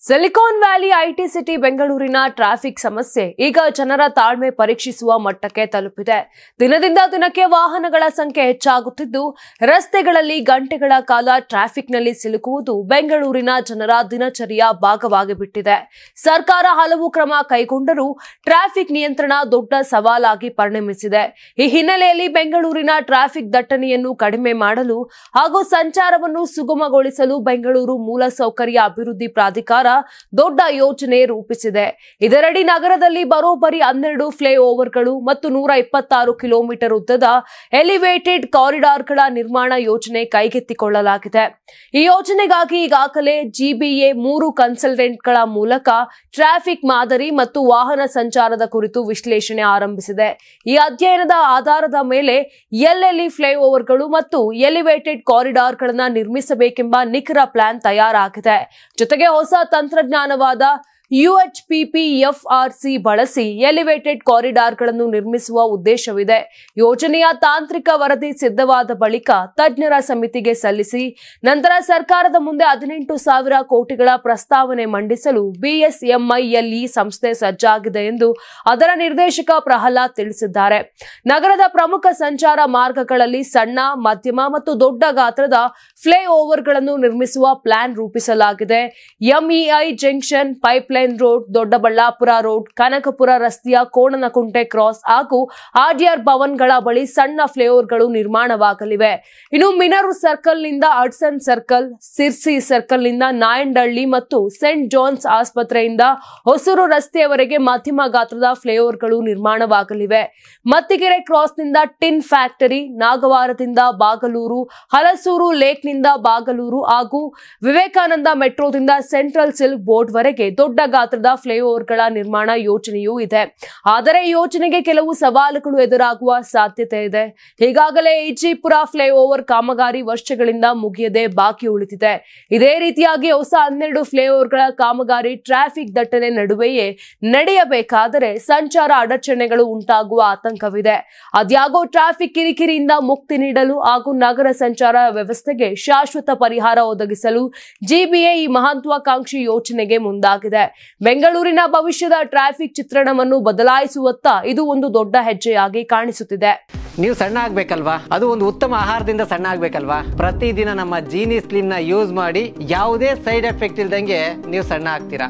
Silicon valley IT city ಬೆಂಗಳೂರಿನ traffic ಸಮಸ್ಯೆ ಈಗ ಜನರ ತಾಳ್ಮೆ ಪರೀಕ್ಷಿಸುವ ಮಟ್ಟಕ್ಕೆ ತಲುಪಿದೆ. ದಿನದಿಂದ ದಿನಕ್ಕೆ ವಾಹನಗಳ ಸಂಖ್ಯೆ ಹೆಚ್ಚಾಗುತ್ತಿದ್ದು, ರಸ್ತೆಗಳಲ್ಲಿ ಗಂಟೆಗಳ ಕಾಲ ಟ್ರಾಫಿಕ್ನಲ್ಲಿ ಸಿಲುಕುವುದು ಬೆಂಗಳೂರಿನ ಜನರ ದಿನಚರಿಯ ಭಾಗವಾಗಿ ಬಿಟ್ಟಿದೆ. ಸರ್ಕಾರ ಹಲವು ಕ್ರಮ ಕೈಗೊಂಡರೂ ಟ್ರಾಫಿಕ್ ನಿಯಂತ್ರಣ ದೊಡ್ಡ ಸವಾಲಾಗಿ ಪರಿಣಮಿಸಿದೆ. ಈ ಹಿನ್ನೆಲೆಯಲ್ಲಿ ಬೆಂಗಳೂರಿನ ಟ್ರಾಫಿಕ್ ದಟ್ಟಣೆಯನ್ನು ಕಡಿಮೆ ಮಾಡಲು ಹಾಗೂ ಸಂಚಾರವನ್ನು ಸುಗಮಗೊಳಿಸಲು ಬೆಂಗಳೂರು ಮೂಲಸೌಕರ್ಯ ಅಭಿವೃದ್ಧಿ ಪ್ರಾಧಿಕಾರ ದೊಡ್ಡ ಯೋಜನೆ ರೂಪಿಸಿದೆ. ಇದರಡಿ ನಗರದಲ್ಲಿ ಬರೋಬ್ಬರಿ 12 ಫ್ಲೈಓವರ್ಗಳು ಮತ್ತು 126 ಕಿಲೋಮೀಟರ್ ಉದ್ದದ ಎಲಿವೇಟೆಡ್ ಕಾರಿಡಾರ್ಗಳ ನಿರ್ಮಾಣ ಯೋಜನೆ ಕೈಗೆತ್ತಿಕೊಳ್ಳಲಾಗಿದೆ. ಈ ಯೋಜನೆಗಾಗಿ ಈಗಾಗಲೇ ಜಿಬಿಎ 3 ಕನ್ಸಲ್ಟೆಂಟ್ಗಳ ಮೂಲಕ ಟ್ರಾಫಿಕ್ ಮಾದರಿ ಮತ್ತು ವಾಹನ ಸಂಚಾರದ ಕುರಿತು ವಿಶ್ಲೇಷಣೆ ಆರಂಭಿಸಿದೆ. ಈ ಅಧ್ಯಯನದ ಆಧಾರದ ಮೇಲೆ ಎಲ್ಲೆಲ್ಲಿ ಫ್ಲೈಓವರ್ಗಳು ಮತ್ತು ಎಲಿವೇಟೆಡ್ ಕಾರಿಡಾರ್ಗಳನ್ನು ನಿರ್ಮಿಸಬೇಕೆಂಬ ನಿಖರ ಪ್ಲಾನ್ ತಯಾರಾಗಿದೆ. ಜೊತೆಗೆ ಹೊಸ ತಂತ್ರಜ್ಞಾನವಾದ UHPPFRC ಬಳಸಿ ಎಲಿವೇಟೆಡ್ ಕಾರಿಡಾರ್ಗಳನ್ನು ನಿರ್ಮಿಸುವ ಉದ್ದೇಶವಿದೆ. ಯೋಜನೆಯ ತಾಂತ್ರಿಕ ವರದಿ ಸಿದ್ಧವಾದ ಬಳಿಕ ತಜ್ಞರ ಸಮಿತಿಗೆ ಸಲ್ಲಿಸಿ ನಂತರ ಸರ್ಕಾರದ ಮುಂದೆ 18,000 ಕೋಟಿಗಳ ಪ್ರಸ್ತಾವನೆ ಮಂಡಿಸಲು BSMILE ಸಂಸ್ಥೆ ಸಜ್ಜಾಗಿದೆ ಎಂದು ಅದರ ನಿರ್ದೇಶಕ ಪ್ರಹ್ಲಾದ್ ತಿಳಿಸಿದ್ದಾರೆ. ನಗರದ ಪ್ರಮುಖ ಸಂಚಾರ ಮಾರ್ಗಗಳಲ್ಲಿ ಸಣ್ಣ, ಮಧ್ಯಮ ಮತ್ತು ದೊಡ್ಡ ಗಾತ್ರದ ಫ್ಲೈಓವರ್ಗಳನ್ನು ನಿರ್ಮಿಸುವ ಪ್ಲಾನ್ ರೂಪಿಸಲಾಗಿದೆ. MEI junction, pipeline road, Doddaballapur road, Kanakapura ರಸ್ತೆಯ ಕೋಣನಕುಂಟೆ ಕ್ರಾಸ್ ಹಾಗೂ RDR ಭವನ್ಗಳ ಬಳಿ ಸಣ್ಣ ಫ್ಲೈಓವರ್ಗಳು ನಿರ್ಮಾಣವಾಗಲಿವೆ. ಇನ್ನು ಮಿನರು ಸರ್ಕಲ್ ನಿಂದ ಹಡ್ಸನ್ ಸರ್ಕಲ್, ಸಿರ್ಸಿ ಸರ್ಕಲ್ ನಿಂದ ನಾಯಂಡಹಳ್ಳಿ ಮತ್ತು ಸೇಂಟ್ ಜಾನ್ಸ್ ಆಸ್ಪತ್ರೆಯಿಂದ ಹೊಸೂರು ರಸ್ತೆಯವರೆಗೆ ಮಧ್ಯಮ ಗಾತ್ರದ ಫ್ಲೈಓವರ್ಗಳು ನಿರ್ಮಾಣವಾಗಲಿವೆ. ಮತ್ತಿಗೆರೆ ಕ್ರಾಸ್ನಿಂದ ಟಿನ್ ಫ್ಯಾಕ್ಟರಿ, ನಾಗವಾರದಿಂದ ಬಾಗಲೂರು, ಹಲಸೂರು ಲೇಕ್ನಿಂದ ಬಾಗಲೂರು ಹಾಗೂ ವಿವೇಕಾನಂದ ಮೆಟ್ರೋದಿಂದ ಸೆಂಟ್ರಲ್ ಸಿಲ್ಕ್ ಬೋರ್ಡ್ ವರೆಗೆ ದೊಡ್ಡ ಗಾತ್ರದ ಫ್ಲೈಓವರ್ಗಳ ನಿರ್ಮಾಣ ಯೋಜನೆಯೂ ಇದೆ. ಆದರೆ ಈ ಯೋಜನೆಗೆ ಕೆಲವು ಸವಾಲುಗಳು ಎದುರಾಗುವ ಸಾಧ್ಯತೆ ಇದೆ. ಈಗಾಗಲೇ ಈಜಿಪುರ ಫ್ಲೈಓವರ್ ಕಾಮಗಾರಿ ವರ್ಷಗಳಿಂದ ಮುಗಿಯದೆ ಬಾಕಿ ಉಳಿದಿದೆ. ಇದೇ ರೀತಿಯಾಗಿ ಹೊಸ 12 ಫ್ಲೈಓವರ್ಗಳ ಕಾಮಗಾರಿ ಟ್ರಾಫಿಕ್ ದಟ್ಟಣೆ ನಡುವೆಯೇ ನಡೆಯಬೇಕಾದರೆ ಸಂಚಾರ ಅಡಚಣೆಗಳು ಉಂಟಾಗುವ ಆತಂಕವಿದೆ. ಅದ್ಯಾಗೋ ಟ್ರಾಫಿಕ್ ಕಿರಿಕಿರಿಯಿಂದ ಮುಕ್ತಿ ನೀಡಲು ಹಾಗೂ ನಗರ ಸಂಚಾರ ವ್ಯವಸ್ಥೆಗೆ ಶಾಶ್ವತ ಪರಿಹಾರ ಒದಗಿಸಲು ಜಿಬಿಎ ಈ ಮಹತ್ವಾಕಾಂಕ್ಷಿ ಯೋಜನೆಗೆ ಮುಂದಾಗಿದೆ. ಬೆಂಗಳೂರಿನ ಭವಿಷ್ಯದ ಟ್ರಾಫಿಕ್ ಚಿತ್ರಣವನ್ನು ಬದಲಾಯಿಸುವತ್ತ ಇದು ಒಂದು ದೊಡ್ಡ ಹೆಜ್ಜೆಯಾಗಿ ಕಾಣಿಸುತ್ತಿದೆ. ನೀವು ಸಣ್ಣ ಆಗ್ಬೇಕಲ್ವಾ? ಅದು ಒಂದು ಉತ್ತಮ ಆಹಾರದಿಂದ ಸಣ್ಣ ಆಗ್ಬೇಕಲ್ವಾ? ಪ್ರತಿದಿನ ನಮ್ಮ ಜೀನಿ ಸ್ಲಿಮ್ ನ ಯೂಸ್ ಮಾಡಿ ಯಾವುದೇ ಸೈಡ್ ಎಫೆಕ್ಟ್ ಇಲ್ದಂಗೆ ನೀವು ಸಣ್ಣ ಆಗ್ತೀರಾ.